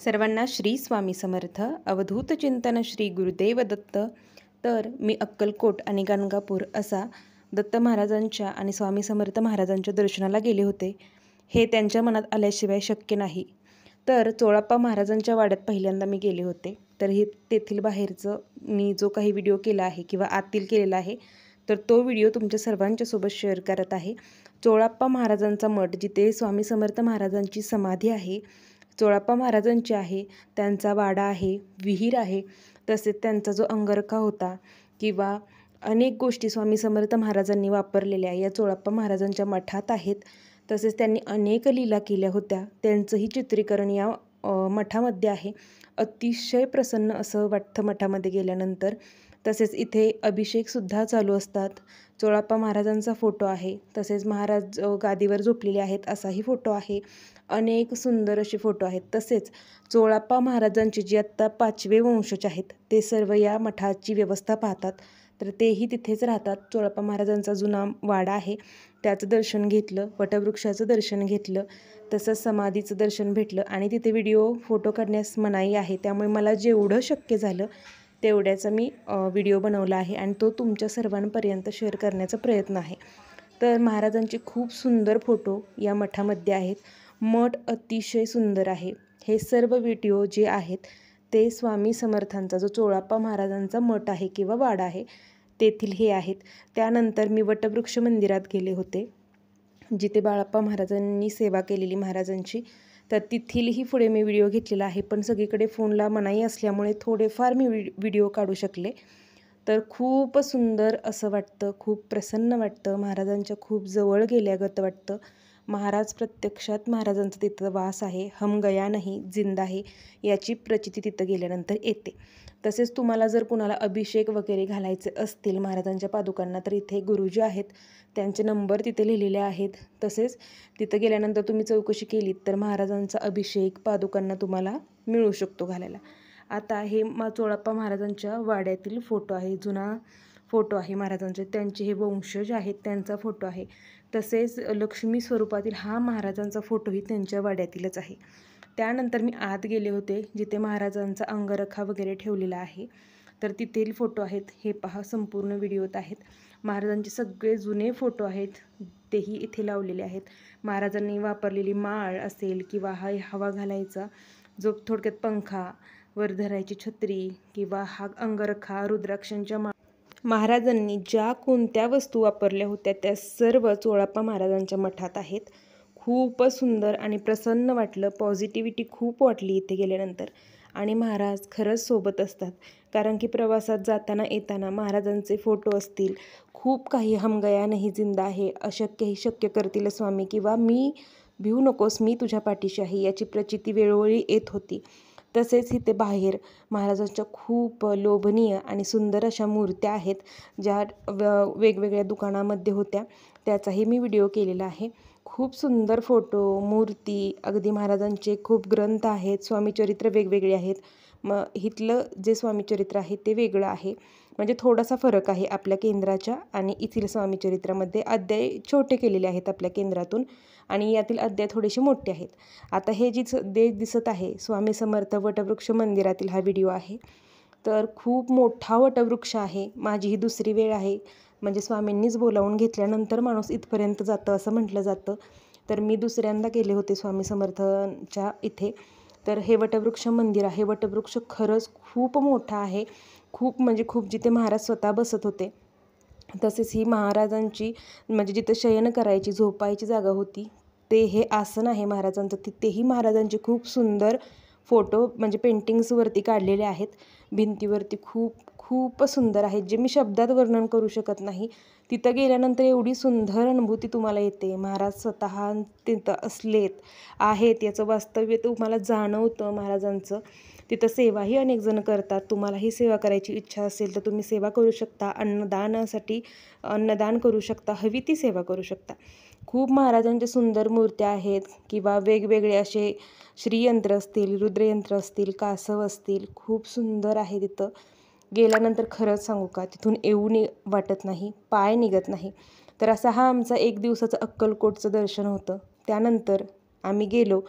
सर्वांना श्री स्वामी समर्थ. अवधूत चिंतन श्री गुरुदेव दत्त. तर मी अक्कलकोट आणि गाणगापूर असा दत्त महाराजांच्या आणि स्वामी समर्थ महाराजांच्या दर्शनाला गेले होते. हे त्यांच्या मनात आल्याशिवाय शक्य नाही. तर चोळाप्पा महाराजांच्या वाड्यात पहिल्यांदा मी गेले होते. तर हे तेथील बाहेरचं मी जो काही व्हिडिओ केला आहे किंवा आतील केलेला आहे, तर तो व्हिडिओ तुमच्या सर्वांच्या सोबत शेअर करत आहे. चोळाप्पा महाराजांचा मठ, जिथे स्वामी समर्थ महाराजांची समाधी आहे, चोळाप्पा महाराजांची आहे, त्यांचा वाडा आहे, विहीर आहे, तसेच त्यांचा जो अंगरखा होता किंवा अनेक गोष्टी स्वामी समर्थ महाराजांनी वापरलेल्या या चोळाप्पा महाराजांच्या मठात आहेत. तसेच त्यांनी अनेक लीला केल्या होत्या, त्यांचंही चित्रीकरण या मठामध्ये आहे. अतिशय प्रसन्न असं वाटतं मठामध्ये गेल्यानंतर. तसेच इथे अभिषेकसुद्धा चालू असतात. चोळाप्पा महाराजांचा फोटो आहे, तसेच महाराज गादीवर झोपलेले आहेत असाही फोटो आहे. अनेक सुंदर असे फोटो आहेत. तसेच चोळाप्पा महाराजांचे जे आत्ता 5वे वंशज आहेत, ते सर्व या मठाची व्यवस्था पाहतात. तर तेही तिथेच राहतात. चोळाप्पा महाराजांचा जुना वाडा आहे, त्याचं दर्शन घेतलं, वटवृक्षाचं दर्शन घेतलं, तसंच समाधीचं दर्शन भेटलं. आणि तिथे व्हिडिओ फोटो काढण्यास मनाई आहे, त्यामुळे मला जेवढं शक्य झालं तेवढ्याचा मी व्हिडिओ बनवला आहे आणि तो तुमच्या सर्वांपर्यंत शेअर करण्याचा प्रयत्न आहे. तर महाराजांचे खूप सुंदर फोटो या मठामध्ये आहेत. मठ अतिशय सुंदर आहे. हे सर्व व्हिडिओ जे आहेत ते स्वामी समर्थांचा जो चोळाप्पा महाराजांचा मठ आहे किंवा वाडा आहे तेथील हे आहेत. त्यानंतर मी वटवृक्ष मंदिरात गेले होते, जिथे बाळाप्पा महाराजांनी सेवा केलेली महाराजांची. तर तिथीलही पुढे मी व्हिडिओ घेतलेला आहे, पण सगळीकडे फोनला मनाई असल्यामुळे थोडेफार मी व्हिडिओ काढू शकले. तर खूप सुंदर असं वाटतं, खूप प्रसन्न वाटतं, महाराजांच्या खूप जवळ गेल्यागत वाटतं. महाराज प्रत्यक्षात महाराजांचा तिथं वास आहे. हम गया नाही जिंदा आहे याची प्रचिती तिथं गेल्यानंतर येते. तसेच तुम्हाला जर कुणाला अभिषेक वगैरे घालायचे असतील महाराजांच्या पादुकांना, तर इथे गुरुजी आहेत, त्यांचे नंबर तिथे लिहिलेले आहेत. तसेच तिथं गेल्यानंतर तुम्ही चौकशी केलीत तर महाराजांचा अभिषेक पादुकांना तुम्हाला मिळू शकतो घालायला. आता हे चोळाप्पा महाराजांच्या वाड्यातील फोटो आहे, जुना फोटो आहे महाराजांचे. त्यांचे हे वंशज आहेत, त्यांचा फोटो आहे. तसेच लक्ष्मी स्वरूपातील हा महाराजांचा फोटोही त्यांच्या वाड्यातीलच आहे. त्यानंतर मी आत गेले होते, जिथे महाराजांचा अंगरखा वगैरे ठेवलेला आहे. तर तिथेल फोटो आहेत, हे पहा, संपूर्ण व्हिडिओत आहेत. महाराजांचे सगळे जुने फोटो आहेत, तेही इथे लावलेले आहेत. महाराजांनी वापरलेली माळ असेल किंवा हा हवा घालायचा जो थोडक्यात पंखा, वर धरायची छत्री किंवा हा अंगरखा, रुद्राक्षांच्या महाराजांनी ज्या कोणत्या वस्तू वापरल्या होत्या त्या सर्व चोळाप्पा महाराजांच्या मठात आहेत. खूपच सुंदर आणि प्रसन्न वाटलं, पॉझिटिव्हिटी खूप वाटली इथे गेल्यानंतर. आणि महाराज खरंच सोबत असतात, कारण की प्रवासात जाताना येताना महाराजांचे फोटो असतील, खूप काही हम गया नाही जिंदा आहे, अशक्य ही शक्य करतील स्वामी, किंवा मी भिवू नकोस, मी तुझ्या पाठीशी आहे, याची प्रचिती वेळोवेळी येत होती. तसेच इथे बाहेर महाराजांच्या खूप लोभनीय आणि सुंदर अशा मूर्त्या आहेत, ज्या वेगवेगळ्या दुकानामध्ये होत्या, त्याचाही मी व्हिडिओ केलेला आहे. खूप सुंदर फोटो, मूर्ती, अगदी महाराजांचे खूप ग्रंथ आहेत, स्वामीचरित्र वेगवेगळे आहेत. मग इथलं जे स्वामीचरित्र आहे ते वेगळं आहे, म्हणजे थोडासा फरक आहे आपल्या केंद्राच्या आणि इथील स्वामीचरित्रामध्ये. अध्याय छोटे केलेले आहेत आपल्या केंद्रातून आणि यातील अध्याय थोडेसे मोठे आहेत. आता हे जे दिसत आहे स्वामी समर्थ वटवृक्ष मंदिरातील हा व्हिडिओ आहे. तर खूप मोठा वटवृक्ष आहे. माझी ही दुसरी वेळ आहे, म्हणजे स्वामींनीच बोलावून घेतल्यानंतर माणूस इथपर्यंत जातं असं म्हटलं जातं. तर मी दुसऱ्यांदा गेले होते स्वामी समर्थांच्या इथे. तर हे वटवृक्ष मंदिर आहे. वटवृक्ष खरंच खूप मोठा आहे, खूप म्हणजे खूप, जिथे महाराज स्वतः बसत होते. तसेच ही महाराजांची म्हणजे जिथे शयन करायची, झोपायची जागा होती, ते हे आसन आहे महाराजांचं. तिथेही महाराजांचे खूप सुंदर फोटो म्हणजे पेंटिंग्सवरती काढलेले आहेत, भिंतीवरती खूप सुंदर आहेत, जे मी शब्दात वर्णन करू शकत नाही. तिथं गेल्यानंतर एवढी सुंदर अनुभूती तुम्हाला येते. महाराज स्वतः तिथं आहेत याचं वास्तव्य तुम्हाला जाणवतं महाराजांचं. तिथं सेवाही अनेक जण करतात. तुम्हालाही सेवा करायची इच्छा असेल तर तुम्ही सेवा करू शकता. अन्नदानासाठी अन्नदान करू शकता, हवी ती सेवा करू शकता. खूप महाराजांच्या सुंदर मूर्त्या आहेत किंवा वेगवेगळे असे श्रीयंत्र असतील, रुद्रयंत्र असतील, कासव असतील, खूप सुंदर आहे. तिथं गेल्यानंतर खरंच सांगू का, तिथून येऊन वाटत नाही, पाय निघत नाही. तर असा हा आमचा 1 दिवसाचं अक्कलकोटचं दर्शन होतं. त्यानंतर आम्ही गेलो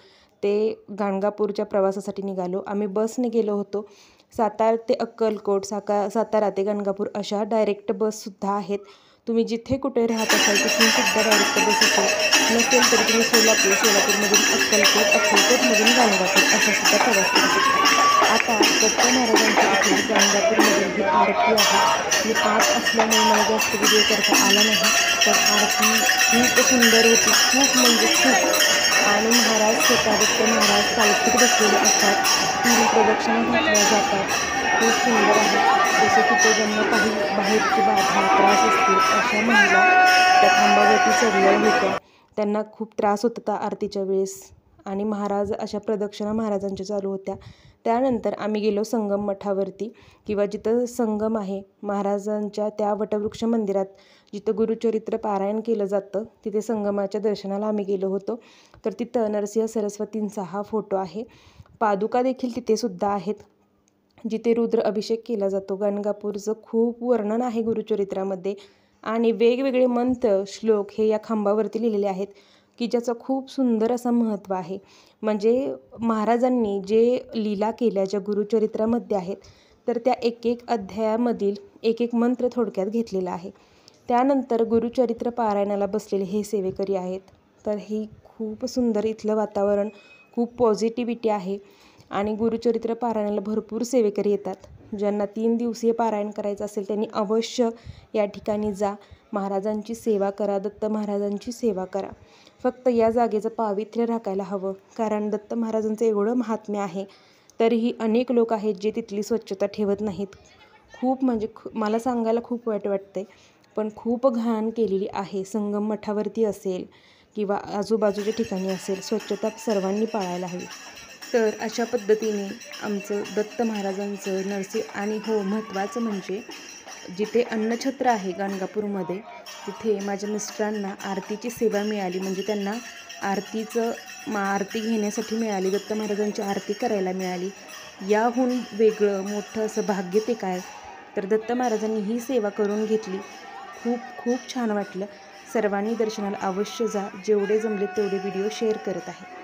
ते गाणगापूरच्या प्रवासासाठी निघालो. आम्ही बसने गेलो होतो. सातारा ते अक्कलकोट, सातारा ते गाणगापूर अशा डायरेक्ट बससुद्धा आहेत. तुम्ही जिथे कुठे राहत असाल तिथून सुद्धा डायरेक्ट बस असेल. नसेल तरी तुम्ही सोलापूरमधून अक्कलकोट, अक्कलकोटमधून गाणगापूर असा सुद्धा प्रवास करू शकता. आता दत्त महाराजांच्या इथे गाणगापूरमधील ही आरती आहे. मी आत असल्यामुळे मला जास्त व्हिडिओ करता आला नाही, पण आरती खूप सुंदर होती, खूप म्हणजे खूप. आणि महाराज स्वतः दत्त महाराज पालखीत बसलेले असतात. 3 प्रदक्षिणा घातल्या जातात. खूप सुंदर आहे. जसे की ते ज्यांना काही बाहेरची बाधा त्रास असतील अशा महिला त्या खांबावरती चढल्या होत्या. त्यांना खूप त्रास होत होता आरतीच्या वेळेस. आणि महाराज अशा प्रदक्षिणा महाराजांच्या चालू होत्या. त्यानंतर आम्ही गेलो संगम मठावरती, किंवा जिथं संगम आहे महाराजांच्या त्या वटवृक्ष मंदिरात जिथं गुरुचरित्र पारायण केलं जातं, तिथे संगमाच्या दर्शनाला आम्ही गेलो होतो. तर तिथं नरसिंह सरस्वतींचा हा फोटो आहे. पादुका देखील तिथे सुद्धा आहेत, जिथे रुद्र अभिषेक केला जातो. गाणगापूरचं खूप वर्णन आहे गुरुचरित्रामध्ये आणि वेगवेगळे मंत्र श्लोक हे या खांबावरती लिहिलेले आहेत, की ज्याचं खूप सुंदर असं महत्त्व आहे. म्हणजे महाराजांनी जे लीला केल्या ज्या गुरुचरित्रामध्ये आहेत, तर त्या एक एक अध्यायामधील एक एक मंत्र थोडक्यात घेतलेला आहे. त्यानंतर गुरुचरित्र पारायणाला बसलेले हे सेवेकरी आहेत. तर ही खूप सुंदर इथलं वातावरण, खूप पॉझिटिव्हिटी आहे. आणि गुरुचरित्र पारायणाला भरपूर सेवेकरी येतात. ज्यांना 3 दिवसीय पारायण करायचं असेल त्यांनी अवश्य या ठिकाणी जा, महाराजांची सेवा करा, दत्त महाराजांची सेवा करा. फक्त या जागेचं पावित्र्य राखायला हवं, कारण दत्त महाराजांचं एवढं महात्म्य आहे, तरीही अनेक लोक आहेत जे तिथली स्वच्छता ठेवत नाहीत. खूप म्हणजे मला सांगायला खूप वाईट वाटते, पण खूप घाण केलेली आहे. संगम मठावरती असेल किंवा आजूबाजूच्या ठिकाणी असेल, स्वच्छता सर्वांनी पाळायला हवी. तर अशा पद्धतीने आमचं दत्त महाराजांचं नरसिंह. आणि हो, महत्त्वाचं म्हणजे जिथे अन्नछत्र आहे गाणगापूरमध्ये, तिथे माझ्या मिस्टरांना आरतीची सेवा मिळाली. म्हणजे त्यांना आरती घेण्यासाठी मिळाली, दत्त महाराजांची आरती करायला मिळाली. याहून वेगळं मोठं असं भाग्य ते काय. तर दत्त महाराजांनी ही सेवा करून घेतली. खूप खूप छान वाटलं. सर्वांनी दर्शनाला अवश्य जा. जेवढे जमले तेवढे व्हिडिओ शेअर करत आहे.